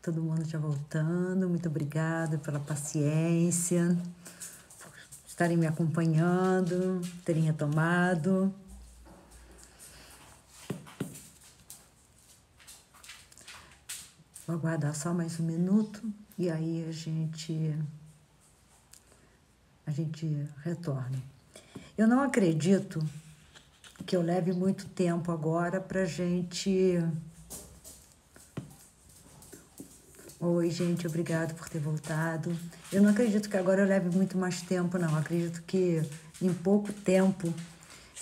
Todo mundo já voltando. Muito obrigada pela paciência, por estarem me acompanhando, terem retomado. Vou aguardar só mais um minuto e aí a gente retorna. Eu não acredito que eu leve muito tempo agora para gente... Oi, gente, obrigado por ter voltado. Eu não acredito que agora eu leve muito mais tempo, não. Acredito que em pouco tempo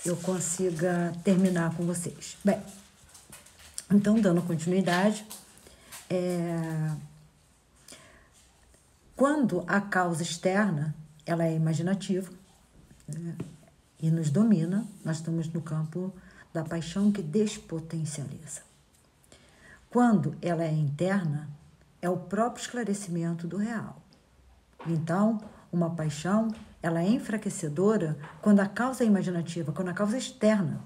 eu consiga terminar com vocês. Bem, então, dando continuidade, quando a causa externa ela é imaginativa, né, e nos domina, nós estamos no campo da paixão que despotencializa. Quando ela é interna, é o próprio esclarecimento do real. Então, uma paixão, ela é enfraquecedora quando a causa é imaginativa, quando a causa é externa.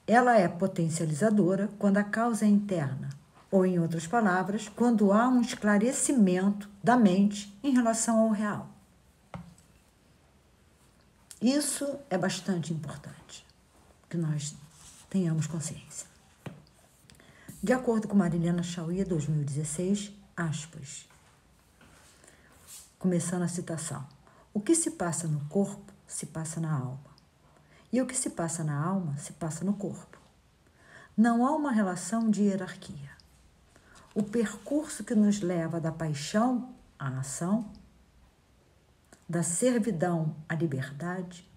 Ela é potencializadora quando a causa é interna, ou, em outras palavras, quando há um esclarecimento da mente em relação ao real. Isso é bastante importante, que nós tenhamos consciência. De acordo com Marilena Chauí, 2016, aspas, começando a citação, o que se passa no corpo se passa na alma, e o que se passa na alma se passa no corpo. Não há uma relação de hierarquia. O percurso que nos leva da paixão à ação, da servidão à liberdade,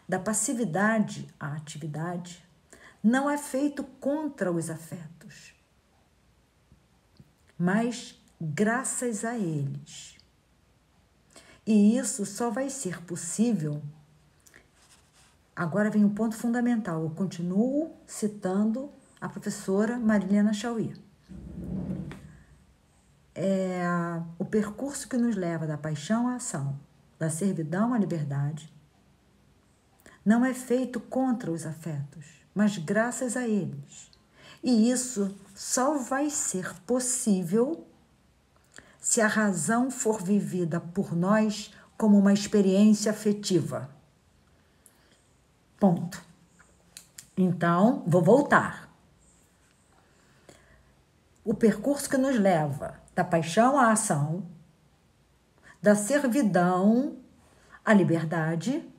da passividade à atividade, não é feito contra os afetos, mas graças a eles. E isso só vai ser possível. Agora vem um ponto fundamental. Eu continuo citando a professora Marilena Chauí. O percurso que nos leva da paixão à ação, da servidão à liberdade, não é feito contra os afetos, mas graças a eles. E isso só vai ser possível se a razão for vivida por nós como uma experiência afetiva. Ponto. Então, vou voltar. O percurso que nos leva da paixão à ação, da servidão à liberdade,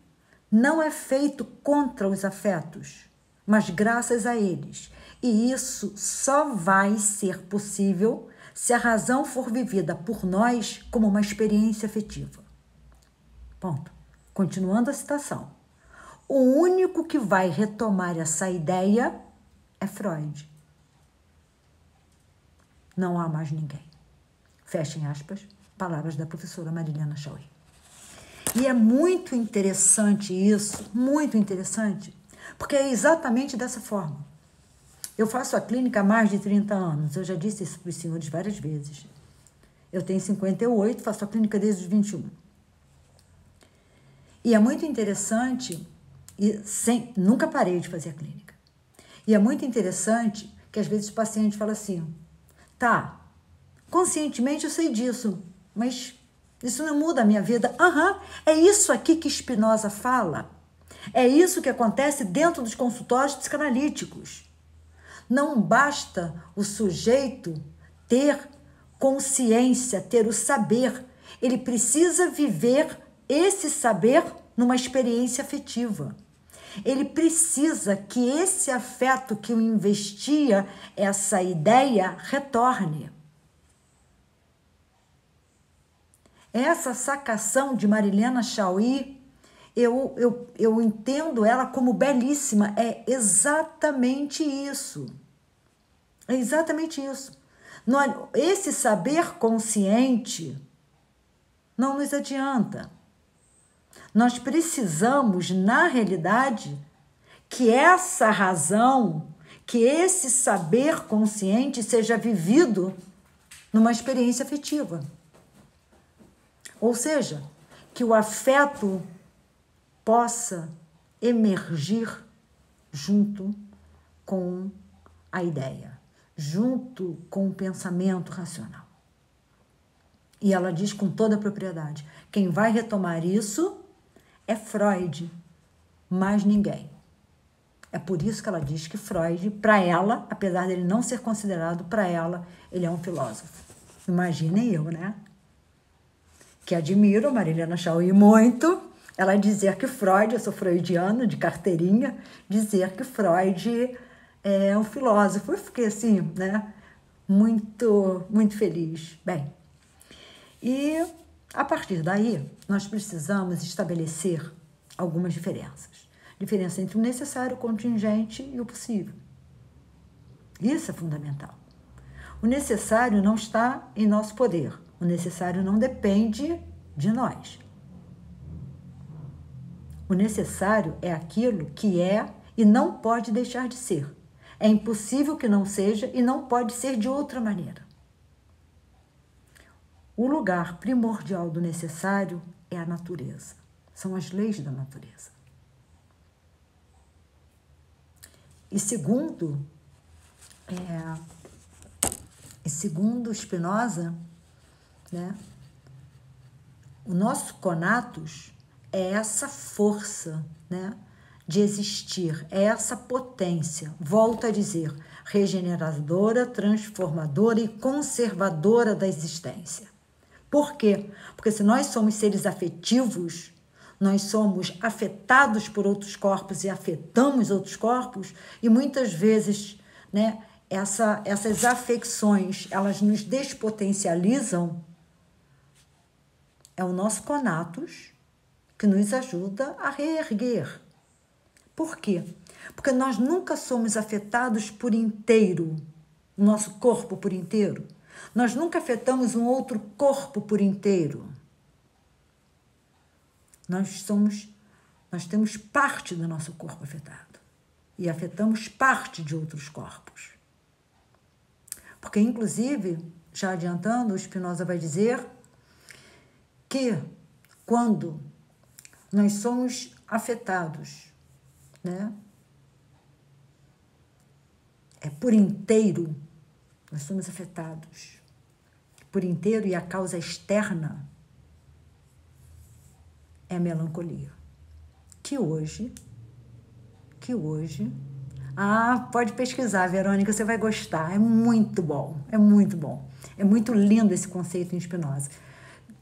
não é feito contra os afetos, mas graças a eles. E isso só vai ser possível se a razão for vivida por nós como uma experiência afetiva. Ponto. Continuando a citação. O único que vai retomar essa ideia é Freud. Não há mais ninguém. Fechem aspas, palavras da professora Marilena Chauí. E é muito interessante isso, muito interessante, porque é exatamente dessa forma. Eu faço a clínica há mais de 30 anos, eu já disse isso para os senhores várias vezes. Eu tenho 58, faço a clínica desde os 21. E é muito interessante, nunca parei de fazer a clínica. E é muito interessante que às vezes o paciente fala assim, tá, conscientemente eu sei disso, mas isso não muda a minha vida. É isso aqui que Spinoza fala. É isso que acontece dentro dos consultórios psicanalíticos. Não basta o sujeito ter consciência, ter o saber. Ele precisa viver esse saber numa experiência afetiva. Ele precisa que esse afeto que o investia, essa ideia, retorne. Essa sacação de Marilena Chauí, eu entendo ela como belíssima. É exatamente isso. É exatamente isso. Esse saber consciente não nos adianta. Nós precisamos, na realidade, que essa razão, que esse saber consciente seja vivido numa experiência afetiva. Ou seja, que o afeto possa emergir junto com a ideia, junto com o pensamento racional. E ela diz com toda a propriedade, quem vai retomar isso é Freud, mais ninguém. É por isso que ela diz que Freud, para ela, apesar dele não ser considerado, para ela, ele é um filósofo. Imaginem eu, né? Que admiro a Marilena Chaui muito, ela dizer que Freud, eu sou freudiana de carteirinha, dizer que Freud é um filósofo. Eu fiquei assim, né? Muito feliz. Bem, e a partir daí, nós precisamos estabelecer algumas diferenças. Diferença entre o necessário, o contingente e o possível. Isso é fundamental. O necessário não está em nosso poder. O necessário não depende de nós. O necessário é aquilo que é e não pode deixar de ser. É impossível que não seja e não pode ser de outra maneira. O lugar primordial do necessário é a natureza. São as leis da natureza. E segundo Spinoza, né, o nosso conatus é essa força, né, de existir, é essa potência, volto a dizer, regeneradora, transformadora e conservadora da existência. Por quê? Porque se nós somos seres afetivos, nós somos afetados por outros corpos e afetamos outros corpos, e muitas vezes, né, essas afecções, elas nos despotencializam. É o nosso conatus que nos ajuda a reerguer. Por quê? Porque nós nunca somos afetados por inteiro, o nosso corpo por inteiro. Nós nunca afetamos um outro corpo por inteiro. Nós temos parte do nosso corpo afetado e afetamos parte de outros corpos. Porque, inclusive, já adiantando, o Spinoza vai dizer que quando nós somos afetados, né, por inteiro, nós somos afetados por inteiro e a causa externa é a melancolia. Que hoje, pode pesquisar, Verônica, você vai gostar, é muito bom, é muito bom. É muito lindo esse conceito em Spinoza.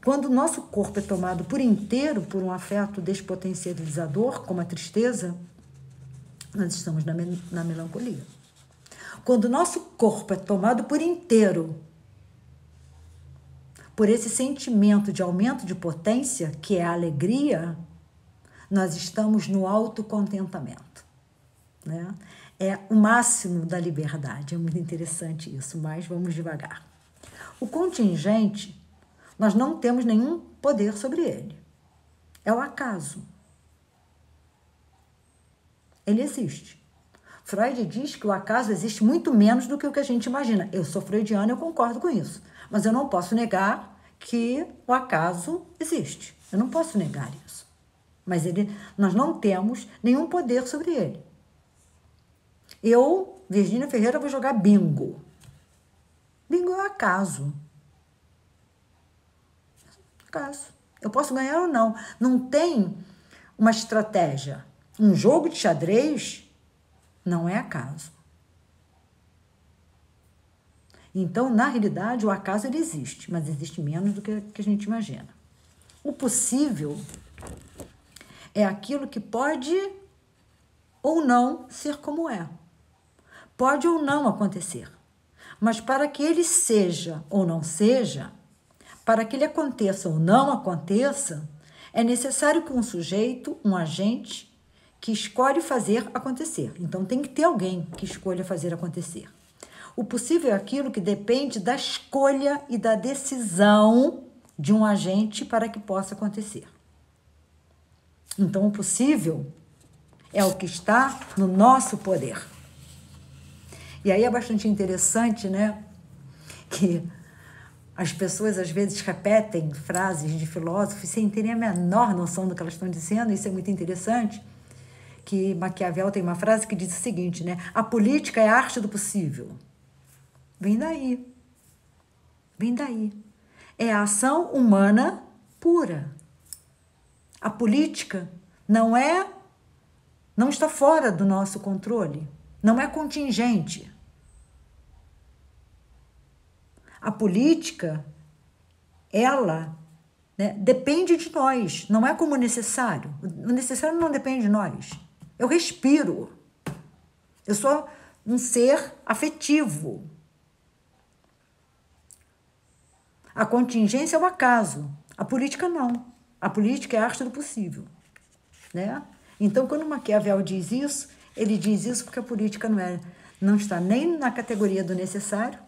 Quando o nosso corpo é tomado por inteiro por um afeto despotencializador, como a tristeza, nós estamos na melancolia. Quando o nosso corpo é tomado por inteiro por esse sentimento de aumento de potência, que é a alegria, nós estamos no autocontentamento, né? É o máximo da liberdade. É muito interessante isso, mas vamos devagar. O contingente, nós não temos nenhum poder sobre ele. É o acaso. Ele existe. Freud diz que o acaso existe muito menos do que o que a gente imagina. Eu sou freudiana, eu concordo com isso. Mas eu não posso negar que o acaso existe. Eu não posso negar isso. Mas nós não temos nenhum poder sobre ele. Eu, Virgínia Ferreira, vou jogar bingo. Bingo é acaso. Acaso. Eu posso ganhar ou não. Não tem uma estratégia. Um jogo de xadrez não é acaso. Então, na realidade, o acaso ele existe, mas existe menos do que a gente imagina. O possível é aquilo que pode ou não ser como é. Pode ou não acontecer. Mas para que ele seja ou não seja, para que ele aconteça ou não aconteça, é necessário que um sujeito, um agente, que escolhe fazer acontecer. Então, tem que ter alguém que escolha fazer acontecer. O possível é aquilo que depende da escolha e da decisão de um agente para que possa acontecer. Então, o possível é o que está no nosso poder. E aí é bastante interessante, né, que as pessoas às vezes repetem frases de filósofos sem terem a menor noção do que elas estão dizendo. Isso é muito interessante, que Maquiavel tem uma frase que diz o seguinte, né, a política é a arte do possível. Vem daí. Vem daí. É a ação humana pura. A política não está fora do nosso controle, não é contingente. A política, ela, né, depende de nós, não é como o necessário. O necessário não depende de nós. Eu respiro. Eu sou um ser afetivo. A contingência é o acaso, a política não. A política é a arte do possível, né? Então, quando Maquiavel diz isso, ele diz isso porque a política não está nem na categoria do necessário,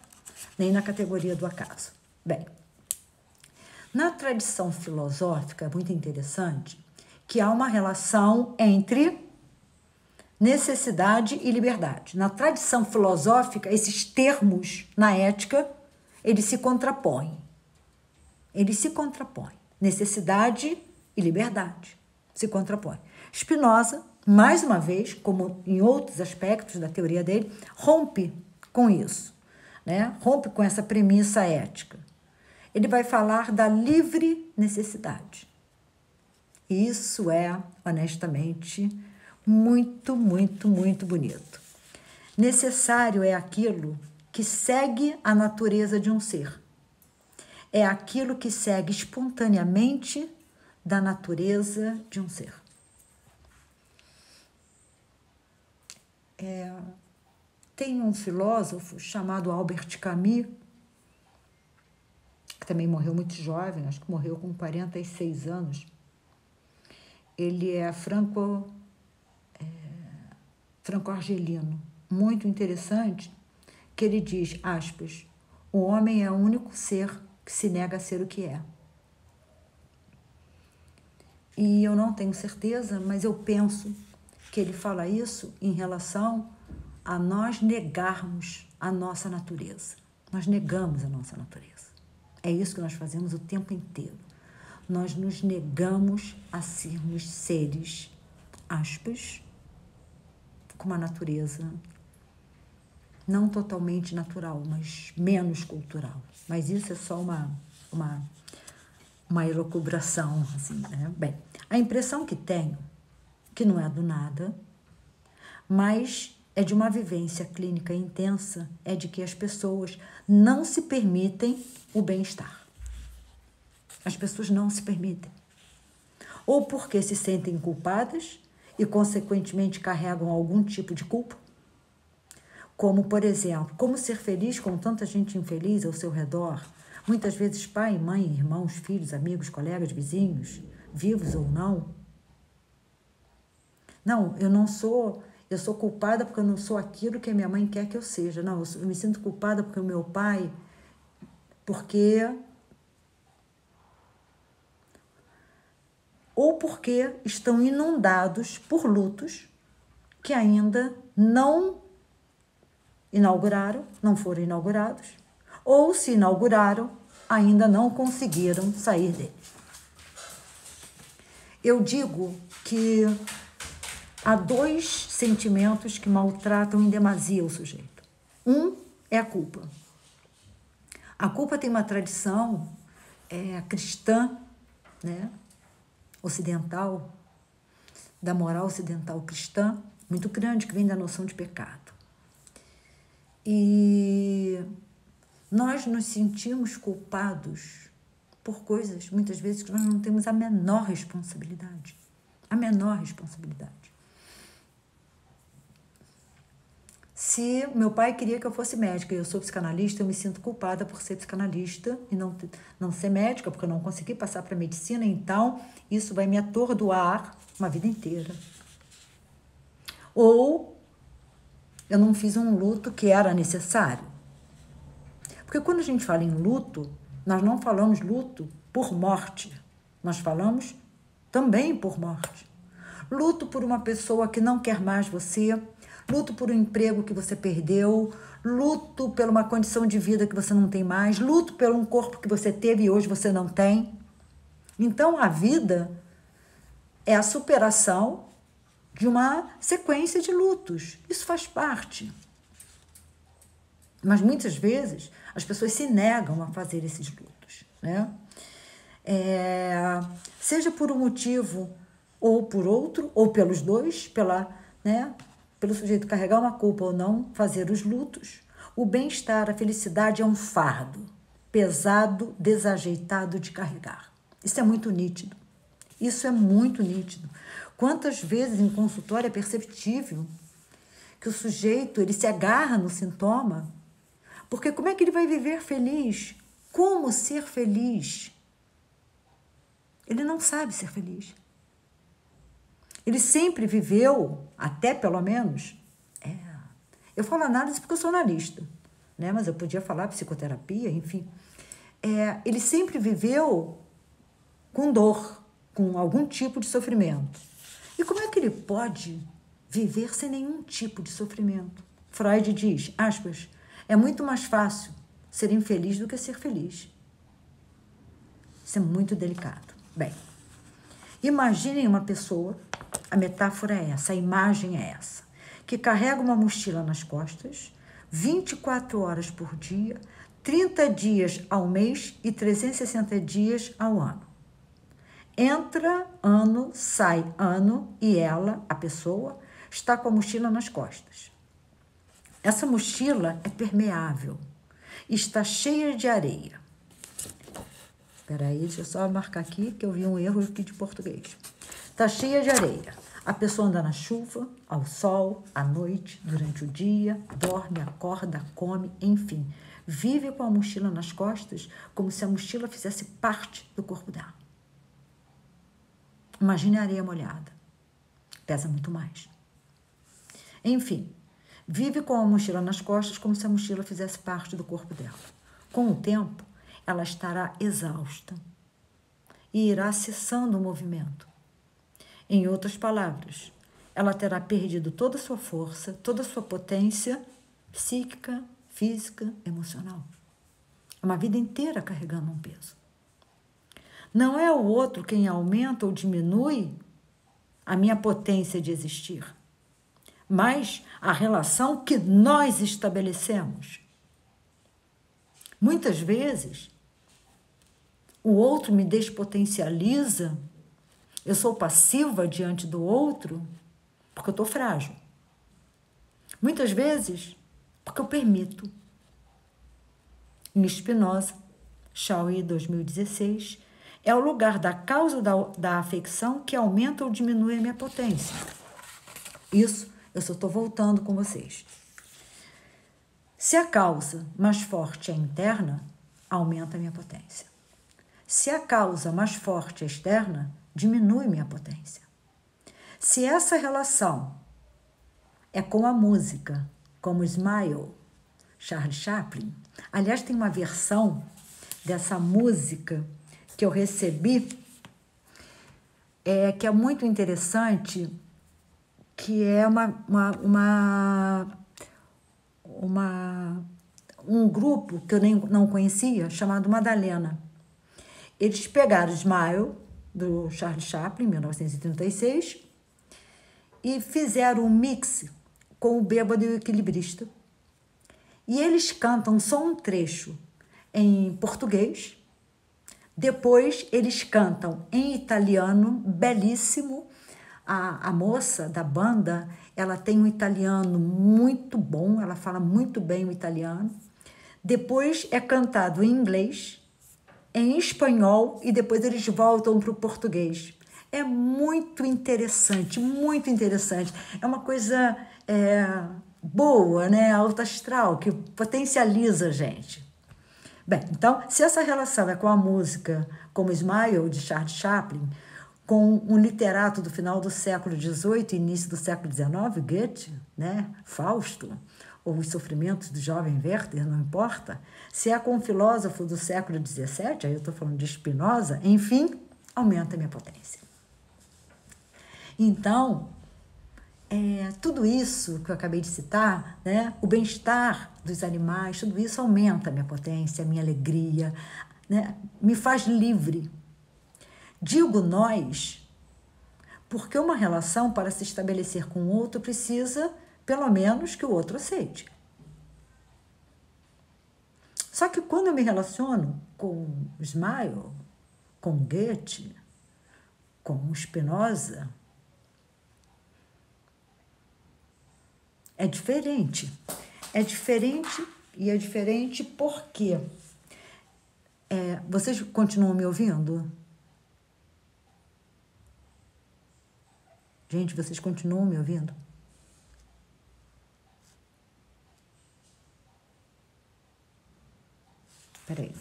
nem na categoria do acaso. Bem, na tradição filosófica, é muito interessante que há uma relação entre necessidade e liberdade. Na tradição filosófica, esses termos, na ética, eles se contrapõem. Eles se contrapõem. Necessidade e liberdade se contrapõem. Spinoza, mais uma vez, como em outros aspectos da teoria dele, rompe com isso, né? Rompe com essa premissa ética. Ele vai falar da livre necessidade. E isso é, honestamente, muito, muito, muito bonito. Necessário é aquilo que segue a natureza de um ser. É aquilo que segue espontaneamente da natureza de um ser. Tem um filósofo chamado Albert Camus, que também morreu muito jovem, acho que morreu com 46 anos. Ele é franco-argelino, muito interessante, que ele diz, aspas, o homem é o único ser que se nega a ser o que é. E eu não tenho certeza, mas eu penso que ele fala isso em relação a nós negarmos a nossa natureza. Nós negamos a nossa natureza. É isso que nós fazemos o tempo inteiro. Nós nos negamos a sermos seres, aspas, com uma natureza não totalmente natural, mas menos cultural. Mas isso é só uma elucubração, assim, né? Bem, a impressão que tenho, que não é do nada, mas é de uma vivência clínica intensa, é de que as pessoas não se permitem o bem-estar. As pessoas não se permitem. Ou porque se sentem culpadas e, consequentemente, carregam algum tipo de culpa. Como, por exemplo, como ser feliz com tanta gente infeliz ao seu redor, muitas vezes pai, mãe, irmãos, filhos, amigos, colegas, vizinhos, vivos ou não. Não, eu sou culpada porque eu não sou aquilo que a minha mãe quer que eu seja. Não, eu me sinto culpada porque o meu pai, ou porque estão inundados por lutos que ainda não foram inaugurados, ou se inauguraram, ainda não conseguiram sair dele. Eu digo que há dois sentimentos que maltratam em demasia o sujeito. Um é a culpa. A culpa tem uma tradição cristã, né, ocidental, da moral ocidental cristã, muito grande, que vem da noção de pecado. E nós nos sentimos culpados por coisas, muitas vezes, que nós não temos a menor responsabilidade. A menor responsabilidade. Se meu pai queria que eu fosse médica e eu sou psicanalista, eu me sinto culpada por ser psicanalista e não ser médica, porque eu não consegui passar para a medicina, então isso vai me atordoar uma vida inteira. Ou eu não fiz um luto que era necessário. Porque quando a gente fala em luto, nós não falamos luto por morte, nós falamos também por morte. Luto por uma pessoa que não quer mais você, luto por um emprego que você perdeu, luto por uma condição de vida que você não tem mais, luto por um corpo que você teve e hoje você não tem. Então, a vida é a superação de uma sequência de lutos. Isso faz parte. Mas muitas vezes as pessoas se negam a fazer esses lutos, né? Seja por um motivo ou por outro, ou pelos dois, né, pelo sujeito carregar uma culpa ou não fazer os lutos, o bem-estar, a felicidade é um fardo pesado, desajeitado de carregar. Isso é muito nítido. Isso é muito nítido. Quantas vezes em consultório é perceptível que o sujeito ele se agarra no sintoma, porque como é que ele vai viver feliz? Como ser feliz? Ele não sabe ser feliz. Ele sempre viveu, até pelo menos, eu falo análise porque eu sou analista, né? Mas eu podia falar psicoterapia, enfim. Ele sempre viveu com dor, com algum tipo de sofrimento. E como é que ele pode viver sem nenhum tipo de sofrimento? Freud diz, aspas, é muito mais fácil ser infeliz do que ser feliz. Isso é muito delicado. Bem, imaginem uma pessoa, a metáfora é essa, a imagem é essa, que carrega uma mochila nas costas, 24 horas por dia, 30 dias ao mês e 360 dias ao ano. Entra ano, sai ano e ela, a pessoa, está com a mochila nas costas. Essa mochila é permeável, está cheia de areia. Espera aí, deixa eu só marcar aqui que eu vi um erro aqui de português. Está cheia de areia. A pessoa anda na chuva, ao sol, à noite, durante o dia, dorme, acorda, come, enfim. Vive com a mochila nas costas como se a mochila fizesse parte do corpo dela. Imagine a areia molhada. Pesa muito mais. Enfim, vive com a mochila nas costas como se a mochila fizesse parte do corpo dela. Com o tempo, ela estará exausta e irá cessando o movimento. Em outras palavras, ela terá perdido toda a sua força, toda a sua potência psíquica, física, emocional. É uma vida inteira carregando um peso. Não é o outro quem aumenta ou diminui a minha potência de existir, mas a relação que nós estabelecemos. Muitas vezes, o outro me despotencializa, eu sou passiva diante do outro porque eu estou frágil. Muitas vezes, porque eu permito. Em Spinoza, Shaui, 2016, é o lugar da causa da afecção que aumenta ou diminui a minha potência. Isso eu só estou voltando com vocês. Se a causa mais forte é interna, aumenta a minha potência. Se a causa mais forte é externa, diminui minha potência. Se essa relação é com a música, como Smile, Charlie Chaplin, aliás, tem uma versão dessa música que eu recebi, que é muito interessante, que é um grupo que eu não conhecia, chamado Madalena. Eles pegaram Smile, do Charlie Chaplin, em 1936, e fizeram um mix com o Bêbado e o Equilibrista. E eles cantam só um trecho em português, depois eles cantam em italiano, belíssimo. A moça da banda, ela tem um italiano muito bom, ela fala muito bem o italiano. Depois é cantado em inglês, em espanhol, e depois eles voltam para o português. É muito interessante, muito interessante. É uma coisa boa, né? Alta astral, que potencializa a gente. Bem, então, se essa relação é com a música, como Smile, de Charlie Chaplin, com um literato do final do século XVIII e início do século XIX, Goethe, né? Fausto, ou Os Sofrimentos do Jovem Werther, não importa, se é com um filósofo do século XVII, aí eu estou falando de Spinoza, enfim, aumenta a minha potência. Então, tudo isso que eu acabei de citar, né? O bem-estar dos animais, tudo isso aumenta a minha potência, a minha alegria, né? Me faz livre. Digo nós, porque uma relação, para se estabelecer com o outro, precisa, pelo menos, que o outro aceite. Só que quando eu me relaciono com Smile, com Goethe, com Spinoza, é diferente. É diferente e é diferente porque... vocês continuam me ouvindo? Gente, vocês continuam me ouvindo? Espera aí.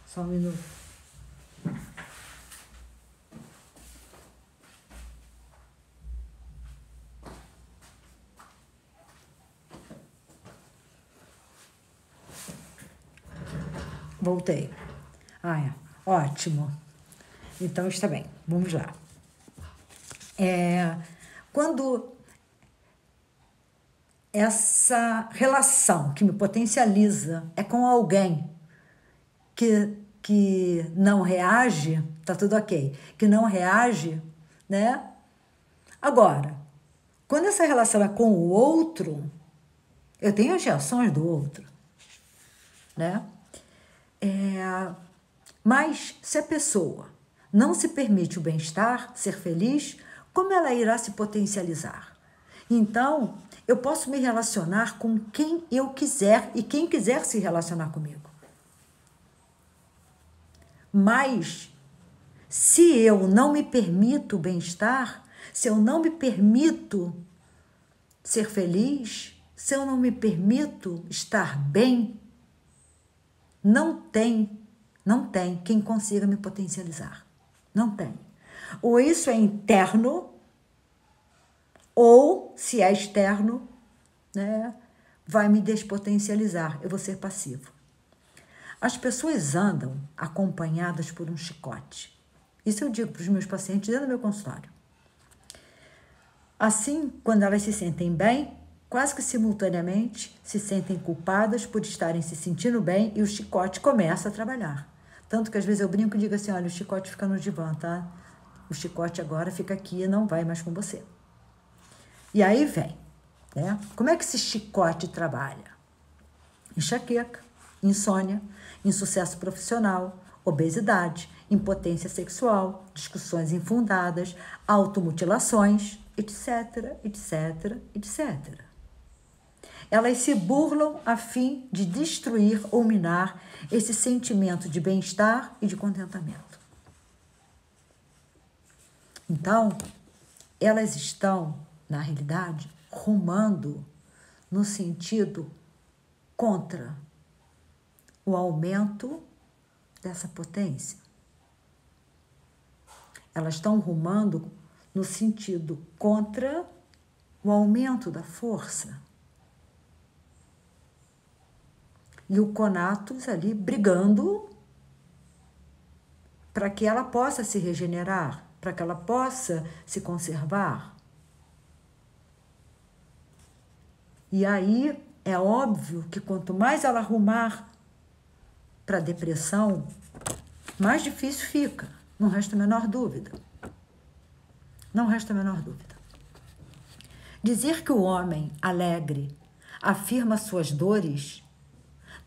Só um minuto. Voltei. Ótimo. Então está bem. Vamos lá. Quando essa relação que me potencializa é com alguém que não reage, tá tudo ok. Que não reage, né? Agora, quando essa relação é com o outro, eu tenho as reações do outro, né? Mas se a pessoa não se permite o bem-estar, ser feliz, como ela irá se potencializar? Então, eu posso me relacionar com quem eu quiser e quem quiser se relacionar comigo. Mas, se eu não me permito o bem-estar, se eu não me permito ser feliz, se eu não me permito estar bem, não tem quem consiga me potencializar. Não tem. Ou isso é interno, ou, se é externo, né, vai me despotencializar. Eu vou ser passivo. As pessoas andam acompanhadas por um chicote. Isso eu digo para os meus pacientes dentro do meu consultório. Assim, quando elas se sentem bem, quase que simultaneamente se sentem culpadas por estarem se sentindo bem e o chicote começa a trabalhar. Tanto que às vezes eu brinco e digo assim, olha, o chicote fica no divã, tá? O chicote agora fica aqui e não vai mais com você. E aí vem, né? Como é que esse chicote trabalha? Enxaqueca, insônia, insucesso profissional, obesidade, impotência sexual, discussões infundadas, automutilações, etc, etc, etc. Elas se burlam a fim de destruir ou minar esse sentimento de bem-estar e de contentamento. Então, elas estão, na realidade, rumando no sentido contra o aumento dessa potência. Elas estão rumando no sentido contra o aumento da força. E o conatus ali brigando para que ela possa se regenerar, para que ela possa se conservar. E aí é óbvio que quanto mais ela arrumar para a depressão, mais difícil fica. Não resta a menor dúvida. Não resta a menor dúvida. Dizer que o homem alegre afirma suas dores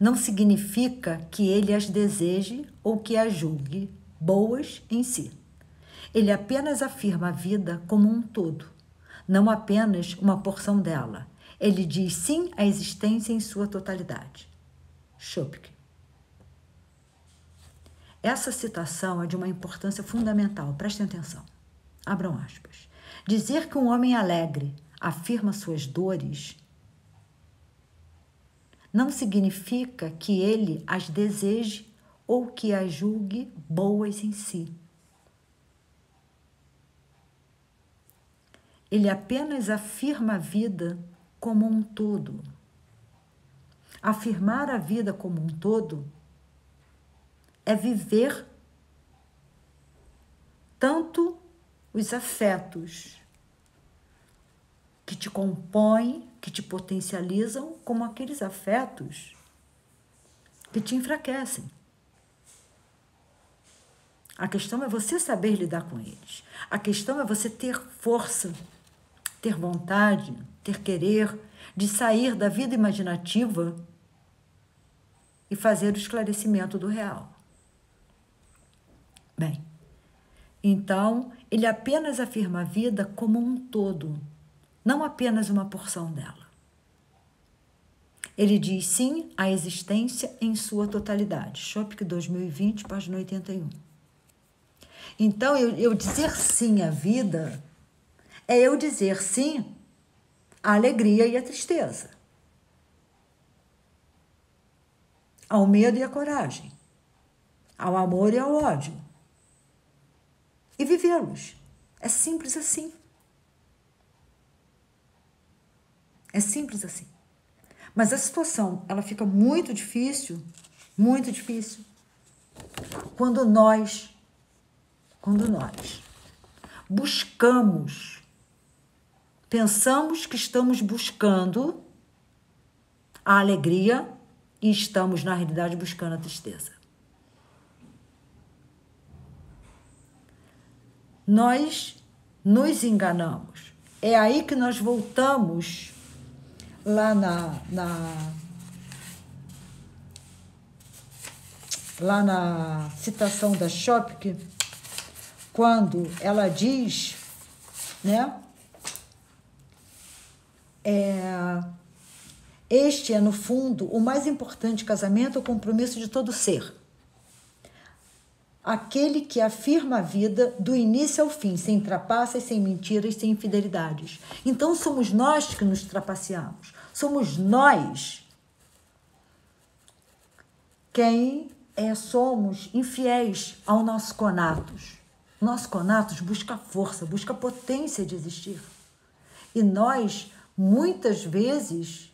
não significa que ele as deseje ou que as julgue boas em si. Ele apenas afirma a vida como um todo, não apenas uma porção dela. Ele diz sim à existência em sua totalidade. Schopenhauer. Essa citação é de uma importância fundamental, prestem atenção. Abram aspas. Dizer que um homem alegre afirma suas dores não significa que ele as deseje ou que as julgue boas em si. Ele apenas afirma a vida como um todo. Afirmar a vida como um todo é viver tanto os afetos que te compõem, que te potencializam, como aqueles afetos que te enfraquecem. A questão é você saber lidar com eles. A questão é você ter força, ter vontade, ter querer de sair da vida imaginativa e fazer o esclarecimento do real. Bem, então, ele apenas afirma a vida como um todo, não apenas uma porção dela. Ele diz sim à existência em sua totalidade. Chopik 2020, página 81. Então, eu dizer sim à vida é eu dizer sim à alegria e à tristeza, ao medo e à coragem, ao amor e ao ódio, e vivê-los. É simples assim. É simples assim. Mas a situação, ela fica muito difícil, quando nós buscamos, pensamos que estamos buscando a alegria e estamos, na realidade, buscando a tristeza. Nós nos enganamos. É aí que nós voltamos lá na citação da Chopik, quando ela diz, né? Este é, no fundo, o mais importante casamento, o compromisso de todo ser. Aquele que afirma a vida do início ao fim, sem trapaças, sem mentiras, sem infidelidades. Então, somos nós que nos trapaceamos. Somos nós quem somos infiéis ao nosso conatos. Nosso conatos busca força, busca potência de existir. E nós, muitas vezes...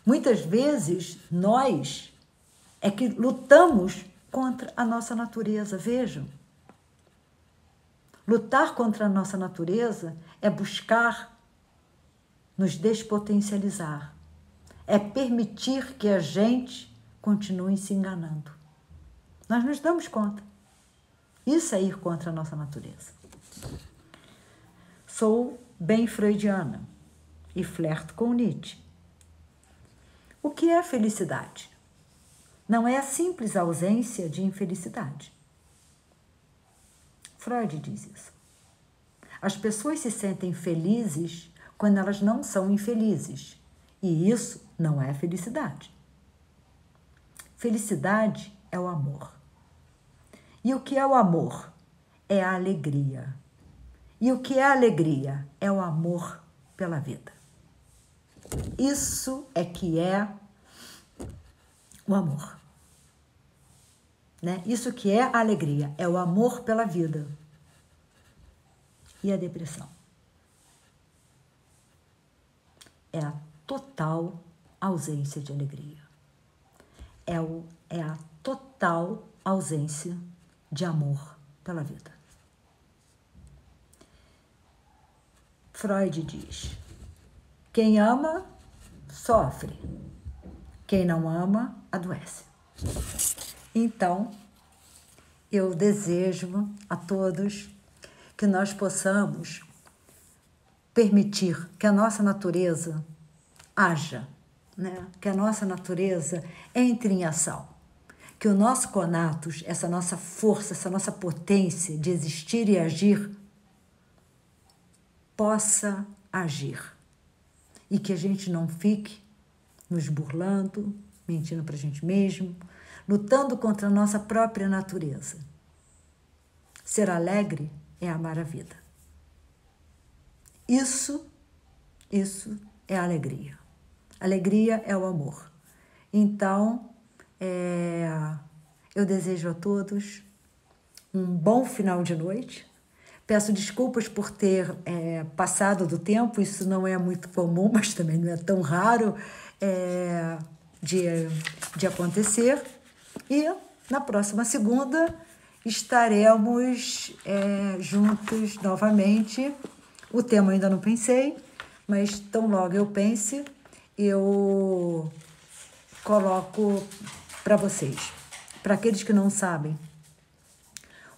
Muitas vezes, nós é que lutamos contra a nossa natureza. Vejam, lutar contra a nossa natureza é buscar nos despotencializar, é permitir que a gente continue se enganando. Nós nos damos conta. Isso é ir contra a nossa natureza. Sou bem freudiana e flerto com Nietzsche. O que é felicidade? Não é a simples ausência de infelicidade. Freud diz isso. As pessoas se sentem felizes quando elas não são infelizes. E isso não é felicidade. Felicidade é o amor. E o que é o amor? É a alegria. E o que é a alegria? É o amor pela vida. Isso é que é o amor. Né? Isso que é a alegria, é o amor pela vida. E a depressão? É a total ausência de alegria. É a total ausência de amor pela vida. Freud diz: quem ama, sofre. Quem não ama, adoece. Então, eu desejo a todos que nós possamos permitir que a nossa natureza haja, né? Que a nossa natureza entre em ação. Que o nosso conatos, essa nossa força, essa nossa potência de existir e agir, possa agir. E que a gente não fique nos burlando, mentindo para a gente mesmo, lutando contra a nossa própria natureza. Ser alegre é amar a vida. Isso é alegria. Alegria é o amor. Então, eu desejo a todos um bom final de noite. Peço desculpas por ter passado do tempo, isso não é muito comum, mas também não é tão raro de acontecer. E na próxima segunda estaremos juntos novamente. O tema eu ainda não pensei, mas tão logo eu pense, eu coloco para vocês. Para aqueles que não sabem,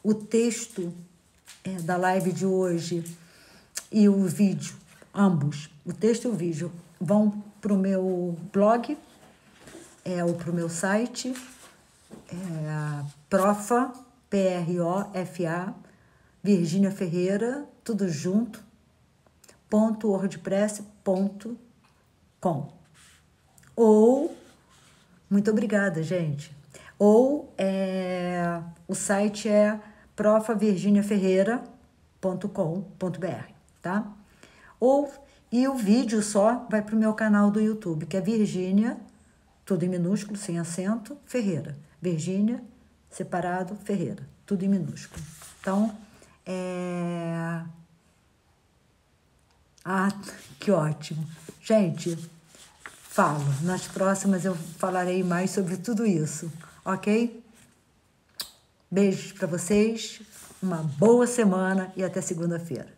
o texto da live de hoje e o vídeo ambos, o texto e o vídeo, vão para o meu blog, ou para o meu site, Profa, P-R-O-F-A, Virgínia Ferreira, tudo junto, .wordpress.com. Ou, muito obrigada, gente. Ou o site é profavirginiaferreira.com.br, tá? E o vídeo só vai para o meu canal do YouTube, que é Virgínia, tudo em minúsculo, sem acento, Ferreira. Virgínia, separado, Ferreira, tudo em minúsculo. Então, que ótimo. Gente, falo. Nas próximas eu falarei mais sobre tudo isso, ok? Beijos para vocês, uma boa semana e até segunda-feira.